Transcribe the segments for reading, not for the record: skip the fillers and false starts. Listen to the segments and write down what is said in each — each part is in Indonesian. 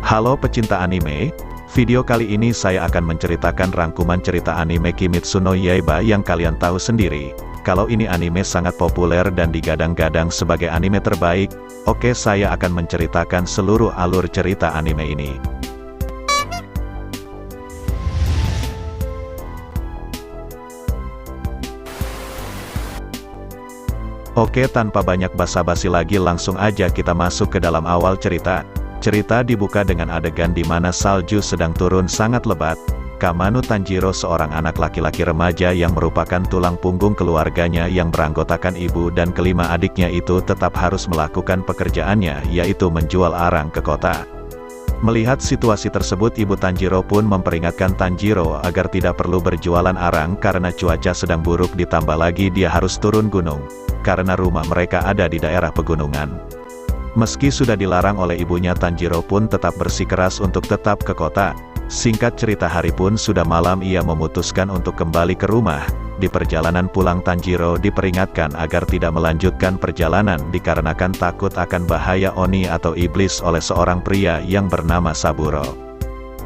Halo pecinta anime, video kali ini saya akan menceritakan rangkuman cerita anime Kimetsu no Yaiba yang kalian tahu sendiri. Kalau ini anime sangat populer dan digadang-gadang sebagai anime terbaik, oke saya akan menceritakan seluruh alur cerita anime ini. Oke, tanpa banyak basa-basi lagi langsung aja kita masuk ke dalam awal cerita. Cerita dibuka dengan adegan di mana salju sedang turun sangat lebat. Kamano Tanjiro, seorang anak laki-laki remaja yang merupakan tulang punggung keluarganya yang beranggotakan ibu dan kelima adiknya itu tetap harus melakukan pekerjaannya, yaitu menjual arang ke kota. Melihat situasi tersebut, ibu Tanjiro pun memperingatkan Tanjiro agar tidak perlu berjualan arang karena cuaca sedang buruk, ditambah lagi dia harus turun gunung, karena rumah mereka ada di daerah pegunungan. Meski sudah dilarang oleh ibunya, Tanjiro pun tetap bersikeras untuk tetap ke kota. Singkat cerita, hari pun sudah malam, ia memutuskan untuk kembali ke rumah. Di perjalanan pulang, Tanjiro diperingatkan agar tidak melanjutkan perjalanan dikarenakan takut akan bahaya Oni atau iblis oleh seorang pria yang bernama Saburo.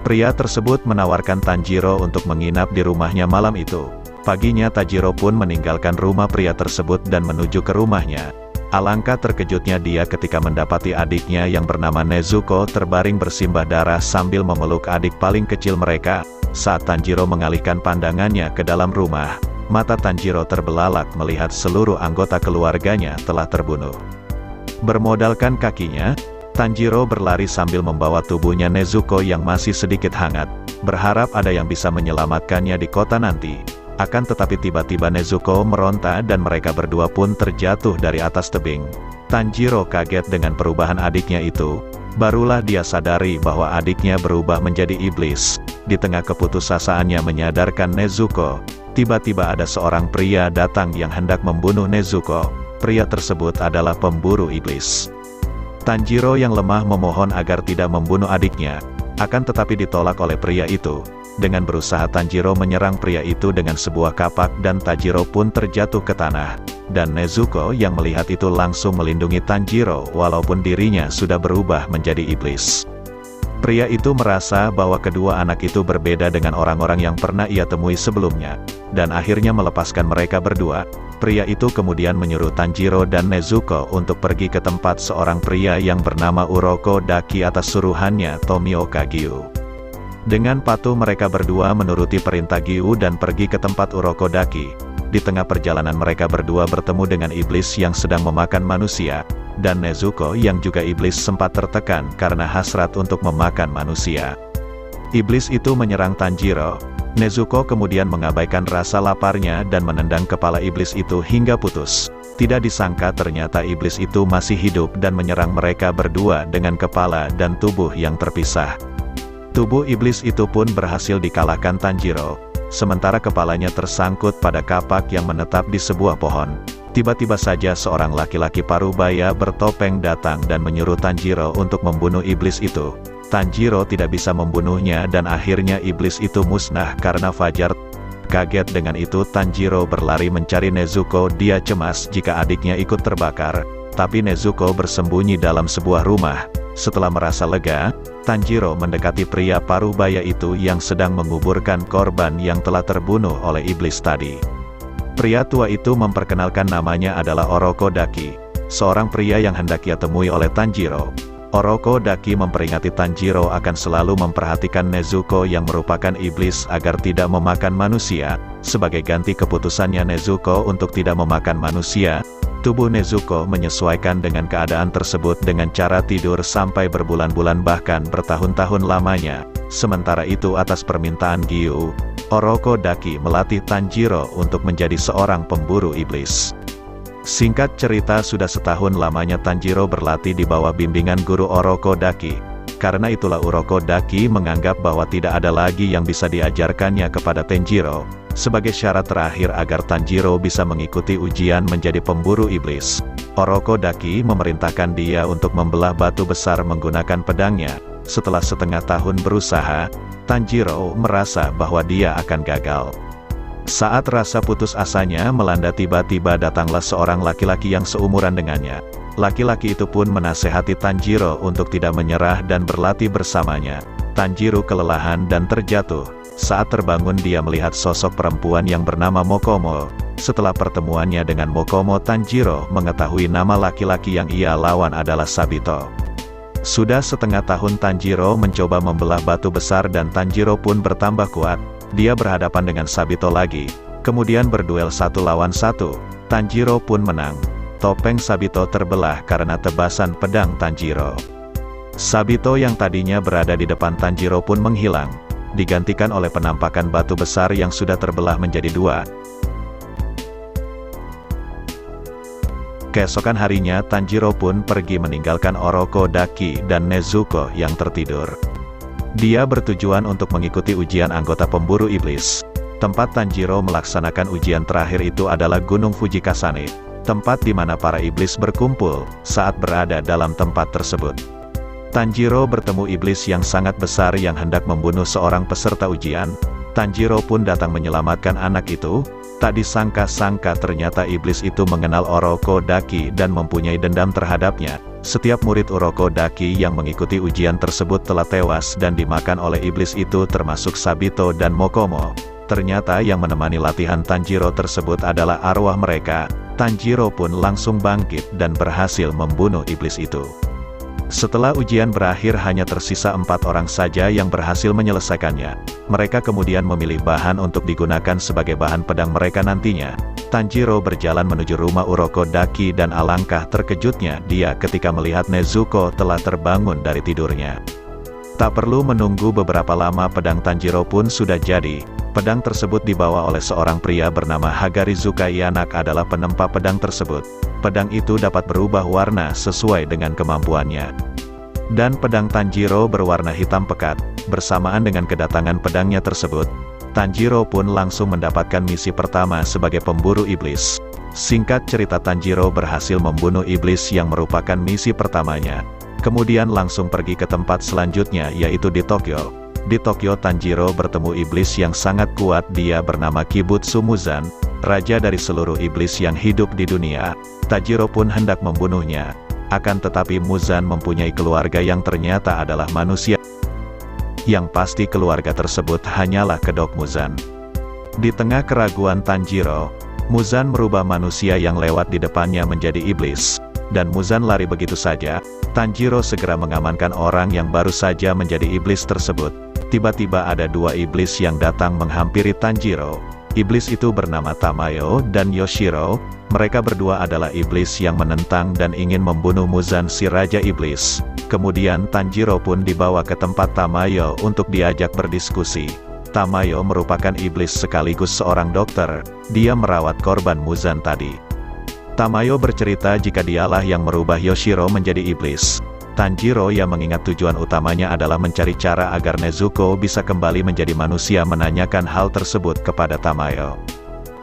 Pria tersebut menawarkan Tanjiro untuk menginap di rumahnya malam itu. Paginya Tanjiro pun meninggalkan rumah pria tersebut dan menuju ke rumahnya. Alangkah terkejutnya dia ketika mendapati adiknya yang bernama Nezuko terbaring bersimbah darah sambil memeluk adik paling kecil mereka. Saat Tanjiro mengalihkan pandangannya ke dalam rumah, mata Tanjiro terbelalak melihat seluruh anggota keluarganya telah terbunuh. Bermodalkan kakinya, Tanjiro berlari sambil membawa tubuhnya Nezuko yang masih sedikit hangat, berharap ada yang bisa menyelamatkannya di kota nanti. Akan tetapi tiba-tiba Nezuko meronta dan mereka berdua pun terjatuh dari atas tebing. Tanjiro kaget dengan perubahan adiknya itu. Barulah dia sadari bahwa adiknya berubah menjadi iblis. Di tengah keputusasaan menyadarkan Nezuko, tiba-tiba ada seorang pria datang yang hendak membunuh Nezuko. Pria tersebut adalah pemburu iblis. Tanjiro yang lemah memohon agar tidak membunuh adiknya, akan tetapi ditolak oleh pria itu. Dengan berusaha, Tanjiro menyerang pria itu dengan sebuah kapak dan Tanjiro pun terjatuh ke tanah. Dan Nezuko yang melihat itu langsung melindungi Tanjiro walaupun dirinya sudah berubah menjadi iblis. Pria itu merasa bahwa kedua anak itu berbeda dengan orang-orang yang pernah ia temui sebelumnya, dan akhirnya melepaskan mereka berdua. Pria itu kemudian menyuruh Tanjiro dan Nezuko untuk pergi ke tempat seorang pria yang bernama Uroko Daki atas suruhannya Tomioka Gyu. Dengan patuh mereka berdua menuruti perintah Gyu dan pergi ke tempat Uroko Daki. Di tengah perjalanan mereka berdua bertemu dengan iblis yang sedang memakan manusia, dan Nezuko yang juga iblis sempat tertekan karena hasrat untuk memakan manusia. Iblis itu menyerang Tanjiro. Nezuko kemudian mengabaikan rasa laparnya dan menendang kepala iblis itu hingga putus. Tidak disangka ternyata iblis itu masih hidup dan menyerang mereka berdua dengan kepala dan tubuh yang terpisah. Tubuh iblis itu pun berhasil dikalahkan Tanjiro, sementara kepalanya tersangkut pada kapak yang menetap di sebuah pohon. Tiba-tiba saja seorang laki-laki parubaya bertopeng datang dan menyuruh Tanjiro untuk membunuh iblis itu. Tanjiro tidak bisa membunuhnya dan akhirnya iblis itu musnah karena fajar. Kaget dengan itu, Tanjiro berlari mencari Nezuko. Dia cemas jika adiknya ikut terbakar, tapi Nezuko bersembunyi dalam sebuah rumah. Setelah merasa lega, Tanjiro mendekati pria parubaya itu yang sedang menguburkan korban yang telah terbunuh oleh iblis tadi. Pria tua itu memperkenalkan namanya adalah Uroko Daki, seorang pria yang hendak ia temui oleh Tanjiro. Uroko Daki memperingatkan Tanjiro akan selalu memperhatikan Nezuko yang merupakan iblis agar tidak memakan manusia. Sebagai ganti keputusannya Nezuko untuk tidak memakan manusia, tubuh Nezuko menyesuaikan dengan keadaan tersebut dengan cara tidur sampai berbulan-bulan bahkan bertahun-tahun lamanya. Sementara itu atas permintaan Gyu, Uroko Daki melatih Tanjiro untuk menjadi seorang pemburu iblis. Singkat cerita, sudah setahun lamanya Tanjiro berlatih di bawah bimbingan guru Uroko Daki. Karena itulah Uroko Daki menganggap bahwa tidak ada lagi yang bisa diajarkannya kepada Tanjiro. Sebagai syarat terakhir agar Tanjiro bisa mengikuti ujian menjadi pemburu iblis, Uroko Daki memerintahkan dia untuk membelah batu besar menggunakan pedangnya. Setelah setengah tahun berusaha, Tanjiro merasa bahwa dia akan gagal. Saat rasa putus asanya melanda, tiba-tiba datanglah seorang laki-laki yang seumuran dengannya. Laki-laki itu pun menasehati Tanjiro untuk tidak menyerah dan berlatih bersamanya. Tanjiro kelelahan dan terjatuh. Saat terbangun dia melihat sosok perempuan yang bernama Mokomo. Setelah pertemuannya dengan Mokomo, Tanjiro mengetahui nama laki-laki yang ia lawan adalah Sabito. Sudah setengah tahun Tanjiro mencoba membelah batu besar dan Tanjiro pun bertambah kuat. Dia berhadapan dengan Sabito lagi. Kemudian berduel 1 lawan 1. Tanjiro pun menang. Topeng Sabito terbelah karena tebasan pedang Tanjiro. Sabito yang tadinya berada di depan Tanjiro pun menghilang, digantikan oleh penampakan batu besar yang sudah terbelah menjadi 2. Keesokan harinya Tanjiro pun pergi meninggalkan Orokodaki dan Nezuko yang tertidur. Dia bertujuan untuk mengikuti ujian anggota pemburu iblis. Tempat Tanjiro melaksanakan ujian terakhir itu adalah Gunung Fujikasane, tempat di mana para iblis berkumpul. Saat berada dalam tempat tersebut, Tanjiro bertemu iblis yang sangat besar yang hendak membunuh seorang peserta ujian. Tanjiro pun datang menyelamatkan anak itu. Tak disangka-sangka ternyata iblis itu mengenal Orokodaki dan mempunyai dendam terhadapnya. Setiap murid Orokodaki yang mengikuti ujian tersebut telah tewas dan dimakan oleh iblis itu, termasuk Sabito dan Mokomo. Ternyata yang menemani latihan Tanjiro tersebut adalah arwah mereka. Tanjiro pun langsung bangkit dan berhasil membunuh iblis itu. Setelah ujian berakhir hanya tersisa 4 orang saja yang berhasil menyelesaikannya. Mereka kemudian memilih bahan untuk digunakan sebagai bahan pedang mereka nantinya. Tanjiro berjalan menuju rumah Orokodaki dan alangkah terkejutnya dia ketika melihat Nezuko telah terbangun dari tidurnya. Tak perlu menunggu beberapa lama pedang Tanjiro pun sudah jadi. Pedang tersebut dibawa oleh seorang pria bernama Hagarizuka. Anak adalah penempa pedang tersebut. Pedang itu dapat berubah warna sesuai dengan kemampuannya. Dan pedang Tanjiro berwarna hitam pekat. Bersamaan dengan kedatangan pedangnya tersebut, Tanjiro pun langsung mendapatkan misi pertama sebagai pemburu iblis. Singkat cerita, Tanjiro berhasil membunuh iblis yang merupakan misi pertamanya. Kemudian langsung pergi ke tempat selanjutnya, yaitu di Tokyo. Di Tokyo Tanjiro bertemu iblis yang sangat kuat, dia bernama Kibutsu Muzan, raja dari seluruh iblis yang hidup di dunia. Tanjiro pun hendak membunuhnya. Akan tetapi Muzan mempunyai keluarga yang ternyata adalah manusia. Yang pasti keluarga tersebut hanyalah kedok Muzan. Di tengah keraguan Tanjiro, Muzan merubah manusia yang lewat di depannya menjadi iblis. Dan Muzan lari begitu saja. Tanjiro segera mengamankan orang yang baru saja menjadi iblis tersebut. Tiba-tiba ada 2 iblis yang datang menghampiri Tanjiro. Iblis itu bernama Tamayo dan Yoshiro. Mereka berdua adalah iblis yang menentang dan ingin membunuh Muzan si Raja Iblis. Kemudian Tanjiro pun dibawa ke tempat Tamayo untuk diajak berdiskusi. Tamayo merupakan iblis sekaligus seorang dokter. Dia merawat korban Muzan tadi. Tamayo bercerita jika dialah yang merubah Yoshiro menjadi iblis. Tanjiro yang mengingat tujuan utamanya adalah mencari cara agar Nezuko bisa kembali menjadi manusia menanyakan hal tersebut kepada Tamayo.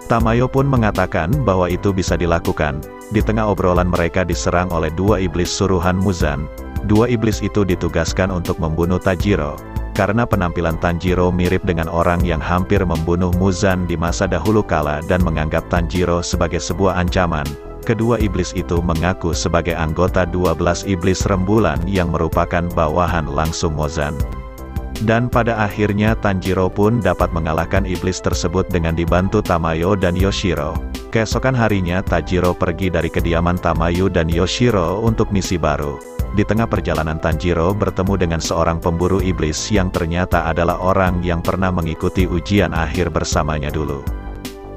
Tamayo pun mengatakan bahwa itu bisa dilakukan. Di tengah obrolan mereka diserang oleh 2 iblis suruhan Muzan. 2 iblis itu ditugaskan untuk membunuh Tanjiro. Karena penampilan Tanjiro mirip dengan orang yang hampir membunuh Muzan di masa dahulu kala dan menganggap Tanjiro sebagai sebuah ancaman, kedua iblis itu mengaku sebagai anggota 12 iblis rembulan yang merupakan bawahan langsung Muzan. Dan pada akhirnya Tanjiro pun dapat mengalahkan iblis tersebut dengan dibantu Tamayo dan Yoshiro. Keesokan harinya Tanjiro pergi dari kediaman Tamayo dan Yoshiro untuk misi baru. Di tengah perjalanan Tanjiro bertemu dengan seorang pemburu iblis yang ternyata adalah orang yang pernah mengikuti ujian akhir bersamanya dulu.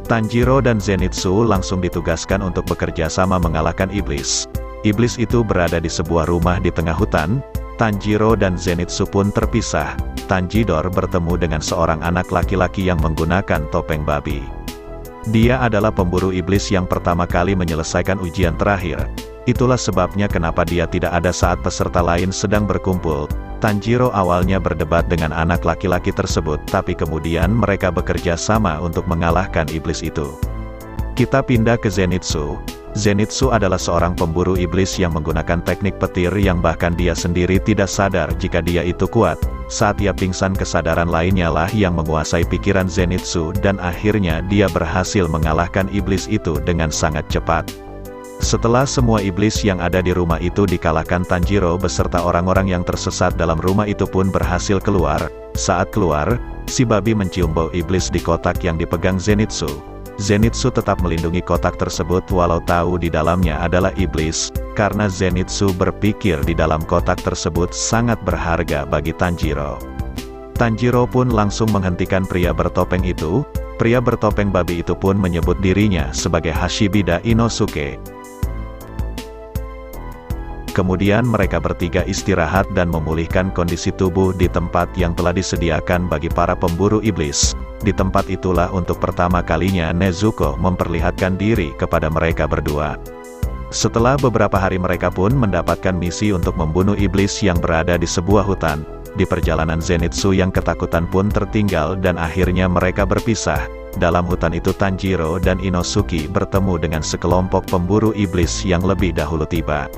Tanjiro dan Zenitsu langsung ditugaskan untuk bekerja sama mengalahkan iblis. Iblis itu berada di sebuah rumah di tengah hutan. Tanjiro dan Zenitsu pun terpisah. Tanjidor bertemu dengan seorang anak laki-laki yang menggunakan topeng babi. Dia adalah pemburu iblis yang pertama kali menyelesaikan ujian terakhir. Itulah sebabnya kenapa dia tidak ada saat peserta lain sedang berkumpul. Tanjiro awalnya berdebat dengan anak laki-laki tersebut, tapi kemudian mereka bekerja sama untuk mengalahkan iblis itu. Kita pindah ke Zenitsu. Zenitsu adalah seorang pemburu iblis yang menggunakan teknik petir yang bahkan dia sendiri tidak sadar jika dia itu kuat. Saat ia pingsan, kesadaran lainnya lah yang menguasai pikiran Zenitsu dan akhirnya dia berhasil mengalahkan iblis itu dengan sangat cepat. Setelah semua iblis yang ada di rumah itu dikalahkan, Tanjiro beserta orang-orang yang tersesat dalam rumah itu pun berhasil keluar. Saat keluar, si babi mencium bau iblis di kotak yang dipegang Zenitsu. Zenitsu tetap melindungi kotak tersebut walau tahu di dalamnya adalah iblis, karena Zenitsu berpikir di dalam kotak tersebut sangat berharga bagi Tanjiro. Tanjiro pun langsung menghentikan pria bertopeng itu. Pria bertopeng babi itu pun menyebut dirinya sebagai Hashibida Inosuke. Kemudian mereka bertiga istirahat dan memulihkan kondisi tubuh di tempat yang telah disediakan bagi para pemburu iblis. Di tempat itulah untuk pertama kalinya Nezuko memperlihatkan diri kepada mereka berdua. Setelah beberapa hari mereka pun mendapatkan misi untuk membunuh iblis yang berada di sebuah hutan. Di perjalanan Zenitsu yang ketakutan pun tertinggal dan akhirnya mereka berpisah. Dalam hutan itu Tanjiro dan Inosuke bertemu dengan sekelompok pemburu iblis yang lebih dahulu tiba.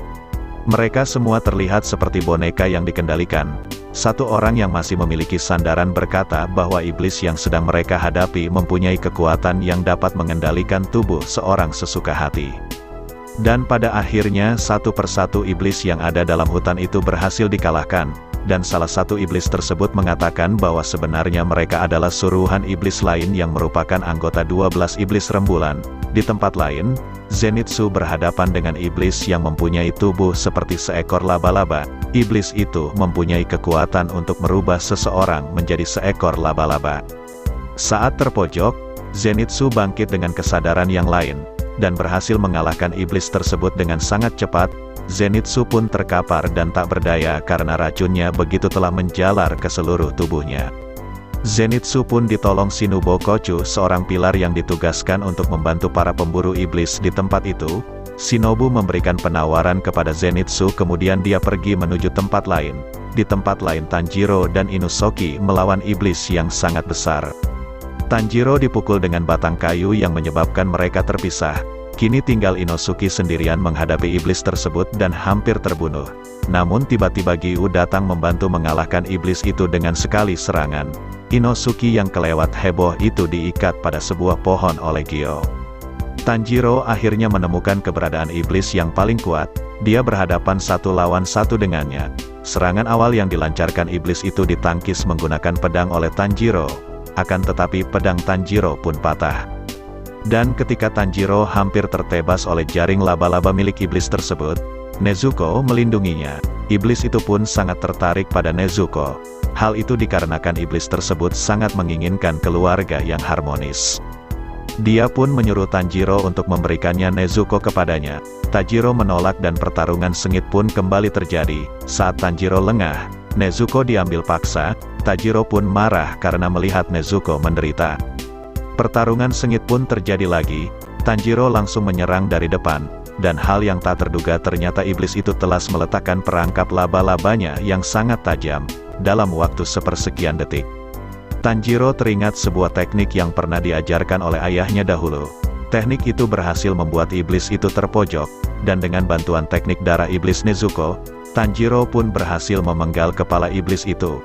Mereka semua terlihat seperti boneka yang dikendalikan. Satu orang yang masih memiliki sandaran berkata bahwa iblis yang sedang mereka hadapi mempunyai kekuatan yang dapat mengendalikan tubuh seorang sesuka hati. Dan pada akhirnya satu persatu iblis yang ada dalam hutan itu berhasil dikalahkan. Dan salah satu iblis tersebut mengatakan bahwa sebenarnya mereka adalah suruhan iblis lain yang merupakan anggota 12 iblis rembulan. Di tempat lain, Zenitsu berhadapan dengan iblis yang mempunyai tubuh seperti seekor laba-laba. Iblis itu mempunyai kekuatan untuk merubah seseorang menjadi seekor laba-laba. Saat terpojok, Zenitsu bangkit dengan kesadaran yang lain, dan berhasil mengalahkan iblis tersebut dengan sangat cepat. Zenitsu pun terkapar dan tak berdaya karena racunnya begitu telah menjalar ke seluruh tubuhnya. Zenitsu pun ditolong Shinobu Kochu, seorang pilar yang ditugaskan untuk membantu para pemburu iblis di tempat itu. Shinobu memberikan penawaran kepada Zenitsu, kemudian dia pergi menuju tempat lain. Di tempat lain Tanjiro dan Inosuke melawan iblis yang sangat besar. Tanjiro dipukul dengan batang kayu yang menyebabkan mereka terpisah. Kini tinggal Inosuke sendirian menghadapi iblis tersebut dan hampir terbunuh. Namun tiba-tiba Gyu datang membantu mengalahkan iblis itu dengan sekali serangan. Inosuke yang kelewat heboh itu diikat pada sebuah pohon oleh Gyu. Tanjiro akhirnya menemukan keberadaan iblis yang paling kuat. Dia berhadapan satu lawan satu dengannya. Serangan awal yang dilancarkan iblis itu ditangkis menggunakan pedang oleh Tanjiro. Akan tetapi pedang Tanjiro pun patah. Dan ketika Tanjiro hampir tertebas oleh jaring laba-laba milik iblis tersebut, Nezuko melindunginya. Iblis itu pun sangat tertarik pada Nezuko. Hal itu dikarenakan iblis tersebut sangat menginginkan keluarga yang harmonis. Dia pun menyuruh Tanjiro untuk memberikannya Nezuko kepadanya. Tanjiro menolak dan pertarungan sengit pun kembali terjadi. Saat Tanjiro lengah, Nezuko diambil paksa. Tanjiro pun marah karena melihat Nezuko menderita. Pertarungan sengit pun terjadi lagi. Tanjiro langsung menyerang dari depan, dan hal yang tak terduga ternyata iblis itu telah meletakkan perangkap laba-labanya yang sangat tajam, dalam waktu sepersekian detik. Tanjiro teringat sebuah teknik yang pernah diajarkan oleh ayahnya dahulu. Teknik itu berhasil membuat iblis itu terpojok, dan dengan bantuan teknik darah iblis Nezuko, Tanjiro pun berhasil memenggal kepala iblis itu.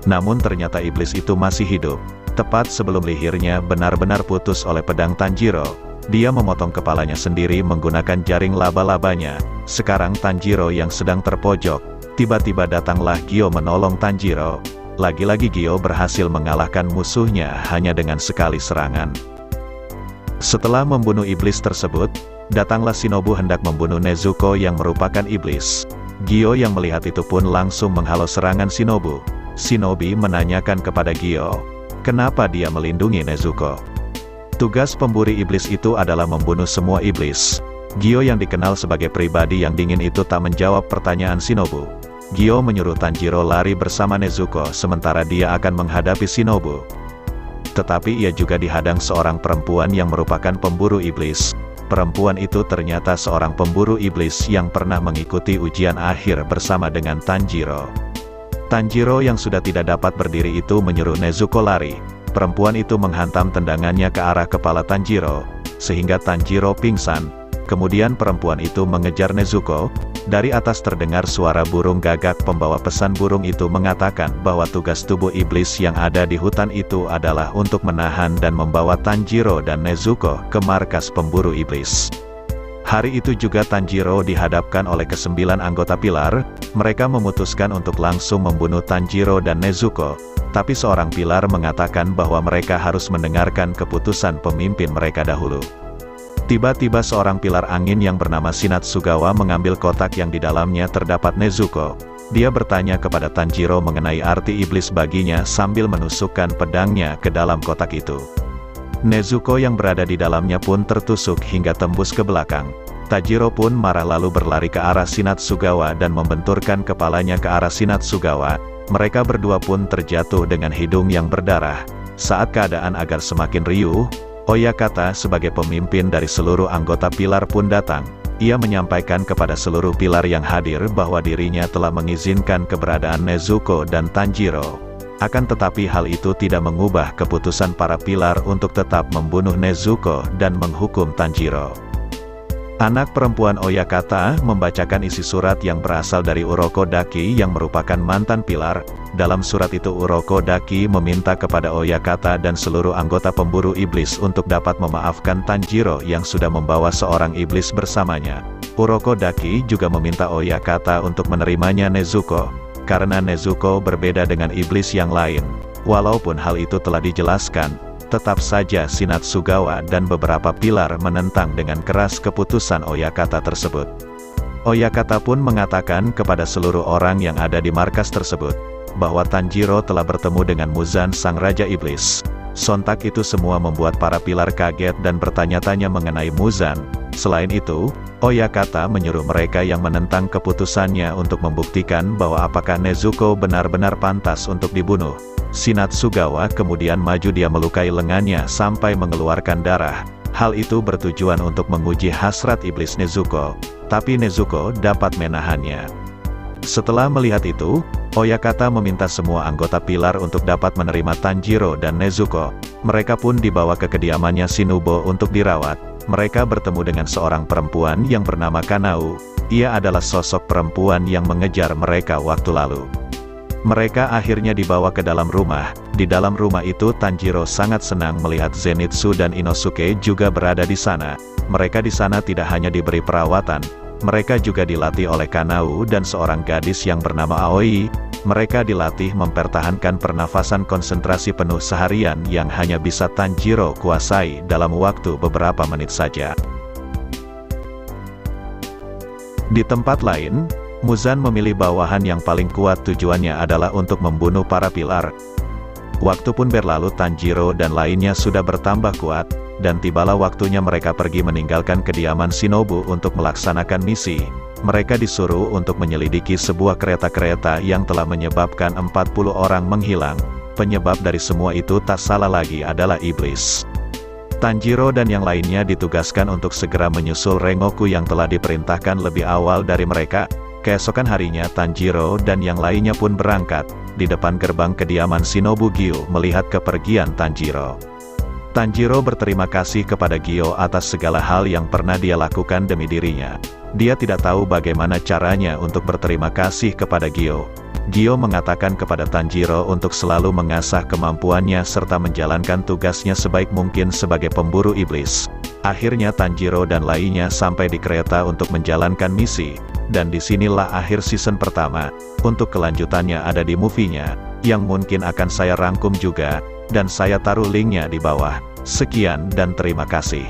Namun ternyata iblis itu masih hidup. Tepat sebelum lehernya benar-benar putus oleh pedang Tanjiro, dia memotong kepalanya sendiri menggunakan jaring laba-labanya. Sekarang Tanjiro yang sedang terpojok. Tiba-tiba datanglah Gyo menolong Tanjiro. Lagi-lagi Gyo berhasil mengalahkan musuhnya hanya dengan sekali serangan. Setelah membunuh iblis tersebut, datanglah Shinobu hendak membunuh Nezuko yang merupakan iblis. Gyo yang melihat itu pun langsung menghalau serangan Shinobu. Shinobi menanyakan kepada Gyo, kenapa dia melindungi Nezuko. Tugas pemburu iblis itu adalah membunuh semua iblis. Gyo yang dikenal sebagai pribadi yang dingin itu tak menjawab pertanyaan Shinobu. Gyo menyuruh Tanjiro lari bersama Nezuko sementara dia akan menghadapi Shinobu. Tetapi ia juga dihadang seorang perempuan yang merupakan pemburu iblis. Perempuan itu ternyata seorang pemburu iblis yang pernah mengikuti ujian akhir bersama dengan Tanjiro. Tanjiro yang sudah tidak dapat berdiri itu menyuruh Nezuko lari. Perempuan itu menghantam tendangannya ke arah kepala Tanjiro, sehingga Tanjiro pingsan. Kemudian perempuan itu mengejar Nezuko. Dari atas terdengar suara burung gagak. Pembawa pesan burung itu mengatakan bahwa tugas tubuh iblis yang ada di hutan itu adalah untuk menahan dan membawa Tanjiro dan Nezuko ke markas pemburu iblis. Hari itu juga Tanjiro dihadapkan oleh ke-9 anggota pilar. Mereka memutuskan untuk langsung membunuh Tanjiro dan Nezuko. Tapi seorang pilar mengatakan bahwa mereka harus mendengarkan keputusan pemimpin mereka dahulu. Tiba-tiba seorang pilar angin yang bernama Shinatsugawa mengambil kotak yang di dalamnya terdapat Nezuko. Dia bertanya kepada Tanjiro mengenai arti iblis baginya sambil menusukkan pedangnya ke dalam kotak itu. Nezuko yang berada di dalamnya pun tertusuk hingga tembus ke belakang. Tanjiro pun marah lalu berlari ke arah Shinatsugawa dan membenturkan kepalanya ke arah Shinatsugawa. Mereka berdua pun terjatuh dengan hidung yang berdarah. Saat keadaan agar semakin riuh, Oyakata sebagai pemimpin dari seluruh anggota pilar pun datang. Ia menyampaikan kepada seluruh pilar yang hadir bahwa dirinya telah mengizinkan keberadaan Nezuko dan Tanjiro. Akan tetapi hal itu tidak mengubah keputusan para pilar untuk tetap membunuh Nezuko dan menghukum Tanjiro. Anak perempuan Oyakata membacakan isi surat yang berasal dari Urokodaki yang merupakan mantan pilar. Dalam surat itu Urokodaki meminta kepada Oyakata dan seluruh anggota pemburu iblis untuk dapat memaafkan Tanjiro yang sudah membawa seorang iblis bersamanya. Urokodaki juga meminta Oyakata untuk menerimanya Nezuko, karena Nezuko berbeda dengan iblis yang lain. Walaupun hal itu telah dijelaskan, tetap saja Shinatsugawa dan beberapa pilar menentang dengan keras keputusan Oyakata tersebut. Oyakata pun mengatakan kepada seluruh orang yang ada di markas tersebut, bahwa Tanjiro telah bertemu dengan Muzan sang Raja Iblis. Sontak itu semua membuat para pilar kaget dan bertanya-tanya mengenai Muzan. Selain itu, Oyakata menyuruh mereka yang menentang keputusannya untuk membuktikan bahwa apakah Nezuko benar-benar pantas untuk dibunuh. Shinatsugawa kemudian maju, dia melukai lengannya sampai mengeluarkan darah. Hal itu bertujuan untuk menguji hasrat iblis Nezuko, tapi Nezuko dapat menahannya. Setelah melihat itu, Oyakata meminta semua anggota pilar untuk dapat menerima Tanjiro dan Nezuko. Mereka pun dibawa ke kediamannya Shinubo untuk dirawat. Mereka bertemu dengan seorang perempuan yang bernama Kanao. Ia adalah sosok perempuan yang mengejar mereka waktu lalu. Mereka akhirnya dibawa ke dalam rumah. Di dalam rumah itu Tanjiro sangat senang melihat Zenitsu dan Inosuke juga berada di sana. Mereka di sana tidak hanya diberi perawatan, mereka juga dilatih oleh Kanao dan seorang gadis yang bernama Aoi. Mereka dilatih mempertahankan pernafasan konsentrasi penuh seharian yang hanya bisa Tanjiro kuasai dalam waktu beberapa menit saja. Di tempat lain, Muzan memilih bawahan yang paling kuat, tujuannya adalah untuk membunuh para pilar. Waktu pun berlalu, Tanjiro dan lainnya sudah bertambah kuat, dan tibalah waktunya mereka pergi meninggalkan kediaman Shinobu untuk melaksanakan misi. Mereka disuruh untuk menyelidiki sebuah kereta-kereta yang telah menyebabkan 40 orang menghilang. Penyebab dari semua itu tak salah lagi adalah iblis. Tanjiro dan yang lainnya ditugaskan untuk segera menyusul Rengoku yang telah diperintahkan lebih awal dari mereka. Keesokan harinya Tanjiro dan yang lainnya pun berangkat. Di depan gerbang kediaman Shinobu, Gyo melihat kepergian Tanjiro. Tanjiro berterima kasih kepada Gyo atas segala hal yang pernah dia lakukan demi dirinya. Dia tidak tahu bagaimana caranya untuk berterima kasih kepada Gyo. Gyo mengatakan kepada Tanjiro untuk selalu mengasah kemampuannya serta menjalankan tugasnya sebaik mungkin sebagai pemburu iblis. Akhirnya Tanjiro dan lainnya sampai di kereta untuk menjalankan misi. Dan disinilah akhir season pertama. Untuk kelanjutannya ada di movie-nya, yang mungkin akan saya rangkum juga, dan saya taruh linknya di bawah. Sekian dan terima kasih.